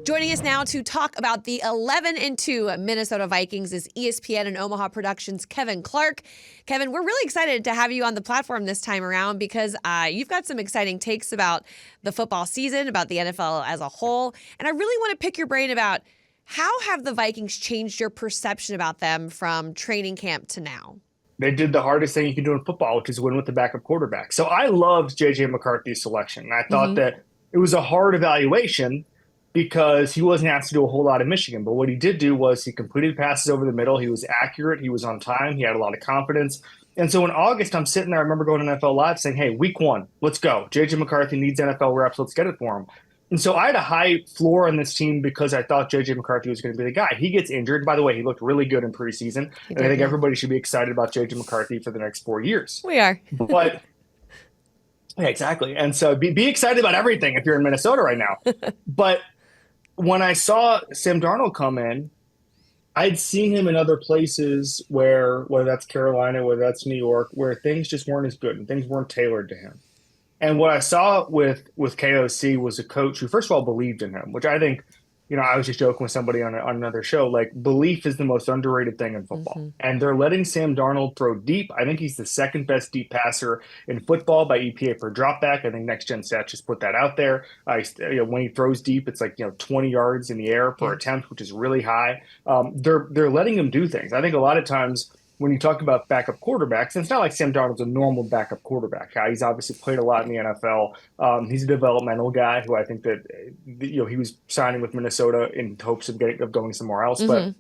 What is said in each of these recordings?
Joining us now to talk about the 11-2 Minnesota Vikings is ESPN and Omaha Productions' Kevin Clark. Kevin, we're really excited to have you on the platform this time around because you've got some exciting takes about the football season, about the NFL as a whole. And I really want to pick your brain about how have the Vikings changed your perception about them from training camp to now? They did the hardest thing you can do in football, which is win with the backup quarterback. So I loved J.J. McCarthy's selection. And I thought that it was a hard evaluation because he wasn't asked to do a whole lot in Michigan. But what he did do was he completed passes over the middle. He was accurate. He was on time. He had a lot of confidence. And so in August, I'm sitting there. I remember going to NFL Live saying, hey, week one, let's go. J.J. McCarthy needs NFL reps. Let's get it for him. And so I had a high floor on this team because I thought J.J. McCarthy was going to be the guy. He gets injured. By the way, he looked really good in preseason. And I think everybody should be excited about J.J. McCarthy for the next 4 years. We are. But yeah, exactly. And so be excited about everything if you're in Minnesota right now. But when I saw Sam Darnold come in, I'd seen him in other places whether that's Carolina, whether that's New York, where things just weren't as good and things weren't tailored to him. And what I saw with KOC was a coach who, first of all, believed in him, which I think, I was just joking with somebody on another show, like belief is the most underrated thing in football. And they're letting Sam Darnold throw deep. I think he's the second best deep passer in football by EPA per dropback. I think Next Gen Stats just put that out there. When he throws deep, it's like 20 yards in the air per attempt, which is really high. They're letting him do things. I think a lot of times when you talk about backup quarterbacks, and it's not like Sam Darnold's a normal backup quarterback. He's obviously played a lot in the NFL. He's a developmental guy who I think that he was signing with Minnesota in hopes of going somewhere else. But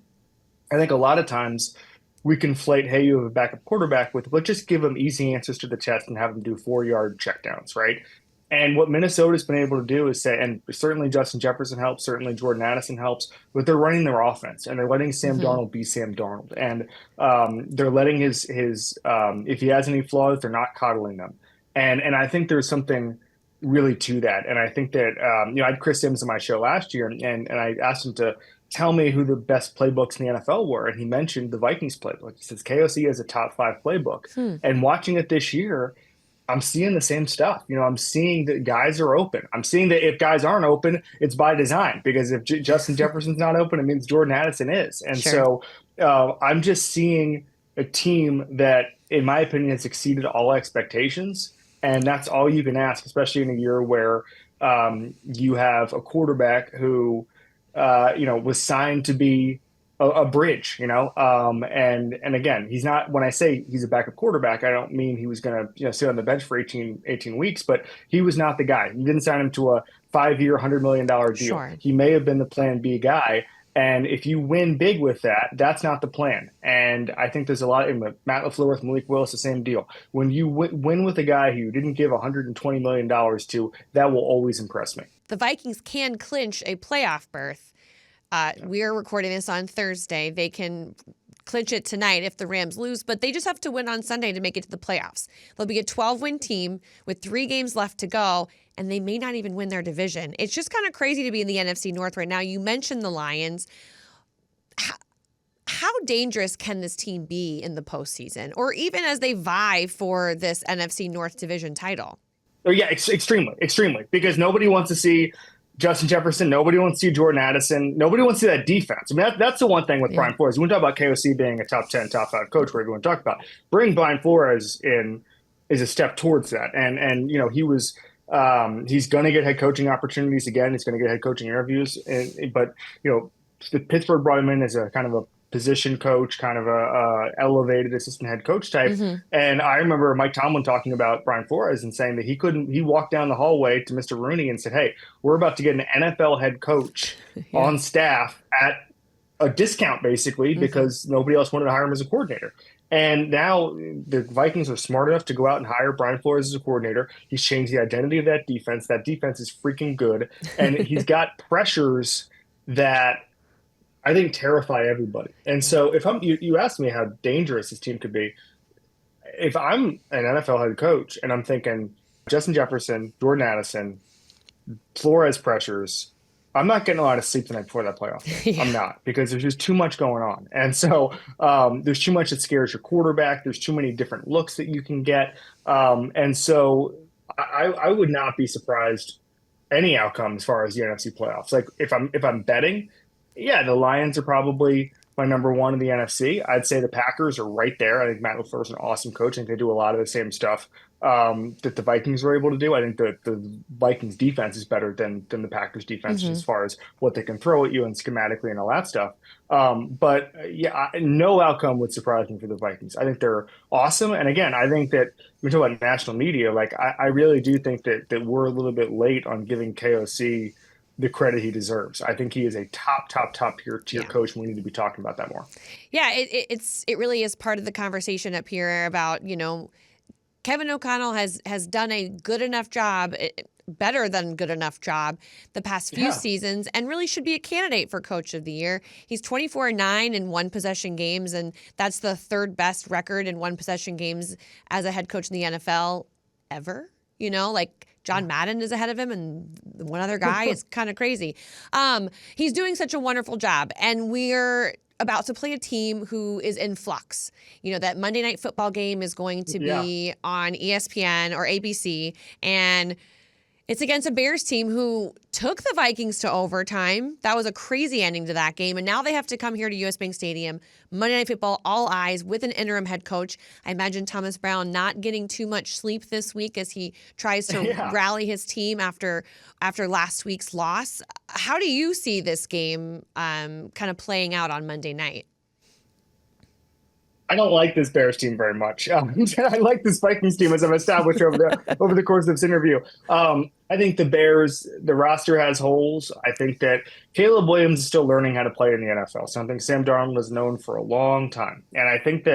I think a lot of times we conflate, hey, you have a backup quarterback with, let's just give him easy answers to the test and have him do 4-yard checkdowns, right? And what Minnesota's been able to do is say, and certainly Justin Jefferson helps, certainly Jordan Addison helps, but they're running their offense and they're letting Sam Darnold be Sam Darnold. And they're letting his if he has any flaws, they're not coddling them. And I think there's something really to that. And I think that, I had Chris Sims on my show last year and I asked him to tell me who the best playbooks in the NFL were. And he mentioned the Vikings playbook. He says KOC has a top 5 playbook. And watching it this year, I'm seeing the same stuff. I'm seeing that guys are open. I'm seeing that if guys aren't open, it's by design, because if Justin Jefferson's not open, it means Jordan Addison is. And so I'm just seeing a team that, in my opinion, has exceeded all expectations. And that's all you can ask, especially in a year where you have a quarterback who, was signed to be a bridge, and again, he's not, when I say he's a backup quarterback, I don't mean he was going to, sit on the bench for 18 weeks, but he was not the guy. You didn't sign him to a 5-year, $100 million deal. Sure. He may have been the plan B guy. And if you win big with that, that's not the plan. And I think there's a lot in Matt LaFleur with Malik Willis, the same deal. When you win with a guy who you didn't give $120 million to, that will always impress me. The Vikings can clinch a playoff berth. We are recording this on Thursday. They can clinch it tonight if the Rams lose, but they just have to win on Sunday to make it to the playoffs. They'll be a 12-win team with 3 games left to go, and they may not even win their division. It's just kind of crazy to be in the NFC North right now. You mentioned the Lions. How dangerous can this team be in the postseason, or even as they vie for this NFC North division title? Oh, yeah, extremely, because nobody wants to see Justin Jefferson. Nobody wants to see Jordan Addison. Nobody wants to see that defense. I mean, that's the one thing with Brian Flores. When we talk about KOC being a top 10, top 5 coach, where everyone talk about, bring Brian Flores in is a step towards that. And he was he's going to get head coaching opportunities again. He's going to get head coaching interviews. But Pittsburgh brought him in as a kind of a position coach, kind of a elevated assistant head coach type. And I remember Mike Tomlin talking about Brian Flores and saying that he walked down the hallway to Mr. Rooney and said, hey, we're about to get an NFL head coach on staff at a discount, basically, because nobody else wanted to hire him as a coordinator. And now the Vikings are smart enough to go out and hire Brian Flores as a coordinator. He's changed the identity of that defense. That defense is freaking good. And he's got pressures that I think terrify everybody. And so if you asked me how dangerous this team could be, if I'm an NFL head coach and I'm thinking Justin Jefferson, Jordan Addison, Flores pressures, I'm not getting a lot of sleep the night before that playoff. I'm not, because there's just too much going on. And so there's too much that scares your quarterback. There's too many different looks that you can get. And so I would not be surprised any outcome as far as the NFC playoffs. Like if I'm betting, yeah, the Lions are probably my number one in the NFC. I'd say the Packers are right there. I think Matt LaFleur is an awesome coach. I think they do a lot of the same stuff that the Vikings were able to do. I think the Vikings defense is better than the Packers defense Hmm. as far as what they can throw at you and schematically and all that stuff. But yeah, no outcome would surprise me for the Vikings. I think they're awesome. And again, I think that we talk about national media. Like I really do think that we're a little bit late on giving KOC the credit he deserves. I think he is a top tier Yeah. coach. We need to be talking about that more. Yeah, it really is part of the conversation up here about, Kevin O'Connell has done a good enough job, better than good enough job the past few Yeah. seasons, and really should be a candidate for Coach of the Year. He's 24-9 in one possession games, and that's the third best record in one possession games as a head coach in the NFL ever. Like John Madden is ahead of him, and one other guy is kind of crazy. He's doing such a wonderful job, and we're about to play a team who is in flux. That Monday Night Football game is going to Yeah. be on ESPN or ABC, and it's against a Bears team who took the Vikings to overtime. That was a crazy ending to that game. And now they have to come here to US Bank Stadium, Monday Night Football, all eyes, with an interim head coach. I imagine Thomas Brown not getting too much sleep this week as he tries to Yeah. rally his team after last week's loss. How do you see this game kind of playing out on Monday night? I don't like this Bears team very much. I like this Vikings team, as I've established over the course of this interview. I think the Bears, the roster has holes. I think that Caleb Williams is still learning how to play in the NFL. Something Sam Darnold has known for a long time, and I think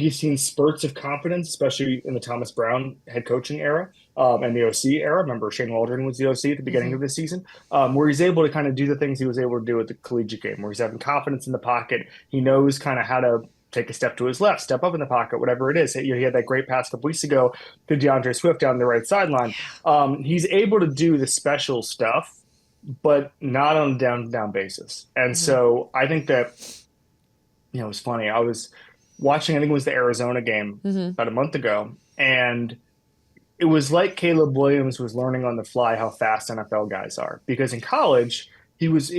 you've seen spurts of confidence, especially in the Thomas Brown head coaching era and the OC era. Remember, Shane Waldron was the OC at the beginning of the season, where he's able to kind of do the things he was able to do at the collegiate game, where he's having confidence in the pocket. He knows kind of how to take a step to his left, step up in the pocket, whatever it is. He had that great pass a couple weeks ago to DeAndre Swift down the right sideline. He's able to do the special stuff, but not on a down basis. And so I think that, it was funny. I was watching, I think it was the Arizona game about a month ago, and it was like Caleb Williams was learning on the fly how fast NFL guys are. Because in college, he was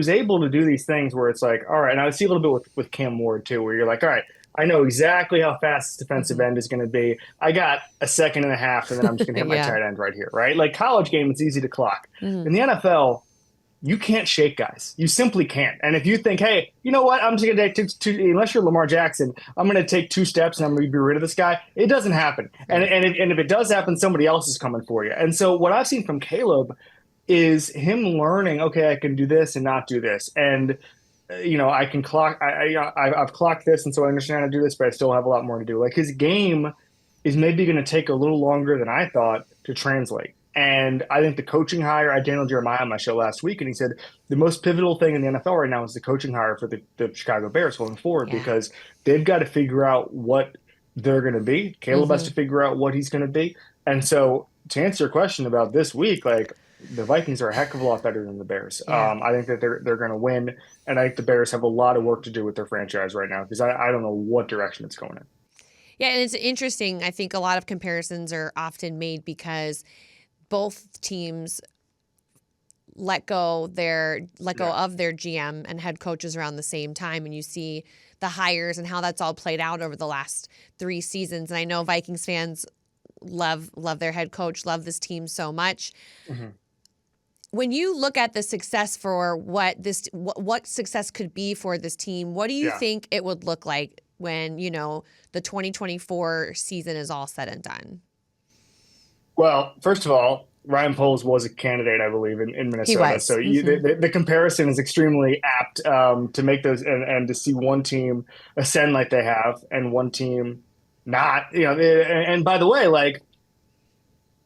able to do these things where it's like, all right, and I see a little bit with Cam Ward too, where you're like, all right, I know exactly how fast this defensive end is going to be. I got a second and a half, and then I'm just going to hit my Yeah. tight end right here, right? Like college game, it's easy to clock. Mhm. In the NFL, you can't shake guys. You simply can't. And if you think, hey, you know what? I'm just going to take two, unless you're Lamar Jackson, I'm going to take two steps and I'm going to be rid of this guy. It doesn't happen. And if it does happen, somebody else is coming for you. And so what I've seen from Caleb is him learning, okay, I can do this and not do this. And, I can clock, I've clocked this. And so I understand how to do this, but I still have a lot more to do. Like his game is maybe going to take a little longer than I thought to translate. And I think the coaching hire, I had Daniel Jeremiah on my show last week, and he said the most pivotal thing in the NFL right now is the coaching hire for the Chicago Bears going forward, because they've got to figure out what they're going to be. Caleb has to figure out what he's going to be. And so to answer your question about this week, like the Vikings are a heck of a lot better than the Bears. Yeah. I think that they're going to win, and I think the Bears have a lot of work to do with their franchise right now because I don't know what direction it's going in. Yeah, and it's interesting. I think a lot of comparisons are often made because both teams let go of their GM and head coaches around the same time, and you see the hires and how that's all played out over the last 3 seasons. And I know Vikings fans love their head coach, love this team so much. When you look at the success for what success could be for this team, what do you think it would look like when, the 2024 season is all said and done? Well, first of all, Ryan Poles was a candidate, I believe, in Minnesota. He was. So the comparison is extremely apt to make those and to see one team ascend like they have and one team not. And by the way, like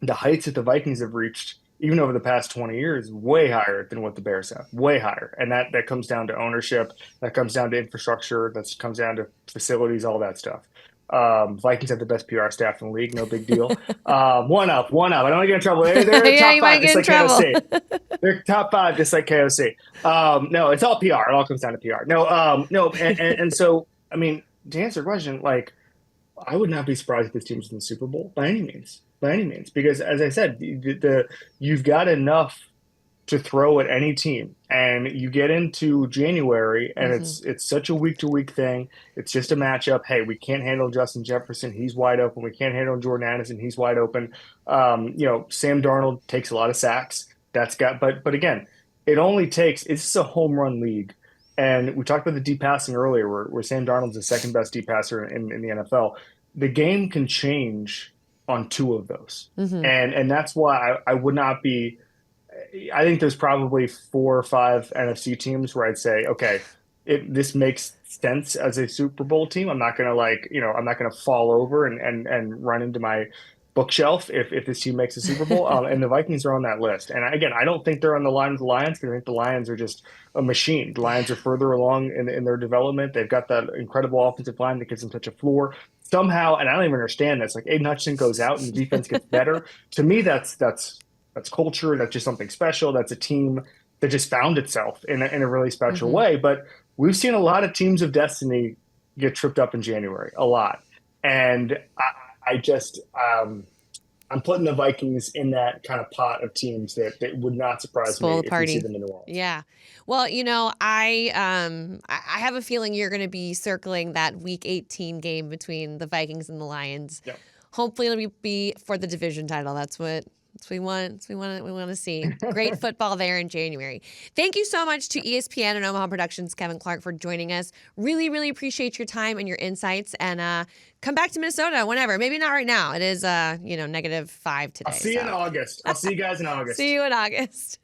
the heights that the Vikings have reached, even over the past 20 years, way higher than what the Bears have, way higher. And that comes down to ownership, that comes down to infrastructure, that comes down to facilities, all that stuff. Vikings have the best PR staff in the league, no big deal. One up. I don't want to get in trouble. They're Yeah, top you 5, might get just in like trouble. KOC. They're top 5, just like KOC. No, it's all PR. It all comes down to PR. No. And so, I mean, to answer your question, like, I would not be surprised if this team's in the Super Bowl by any means. by any means, because as I said, you've got enough to throw at any team. And you get into January and Hmm. it's such a week to week thing. It's just a matchup. Hey, we can't handle Justin Jefferson. He's wide open. We can't handle Jordan Addison. He's wide open. Sam Darnold takes a lot of sacks. But again, it only takes, it's a home run league. And we talked about the deep passing earlier, where Sam Darnold's the second best deep passer in the NFL. The game can change on two of those. Hmm. And that's why I would not be, I think there's probably 4 or 5 NFC teams where I'd say, okay, this makes sense as a Super Bowl team. I'm not gonna I'm not gonna fall over and run into my bookshelf if this team makes a Super Bowl. And the Vikings are on that list. And again, I don't think they're on the line with the Lions because I think the Lions are just a machine. The Lions are further along in their development. They've got that incredible offensive line that gives them such a floor. Somehow, and I don't even understand this, like Aiden Hutchinson goes out and the defense gets better. To me, that's culture. That's just something special. That's a team that just found itself in a really special Hmm. way. But we've seen a lot of teams of destiny get tripped up in January, a lot. And I just, I'm putting the Vikings in that kind of pot of teams that would not surprise me Spoil the if we see party. them in New Orleans. Yeah. Well, I have a feeling you're going to be circling that Week 18 game between the Vikings and the Lions. Yeah. Hopefully, it'll be for the division title. That's what we want. We want to see great football there in January. Thank you so much to ESPN and Omaha Productions, Kevin Clark, for joining us. Really, really appreciate your time and your insights. And come back to Minnesota whenever. Maybe not right now. It is -5 I'll today. see you in So August. I'll see you guys in see August. you in August.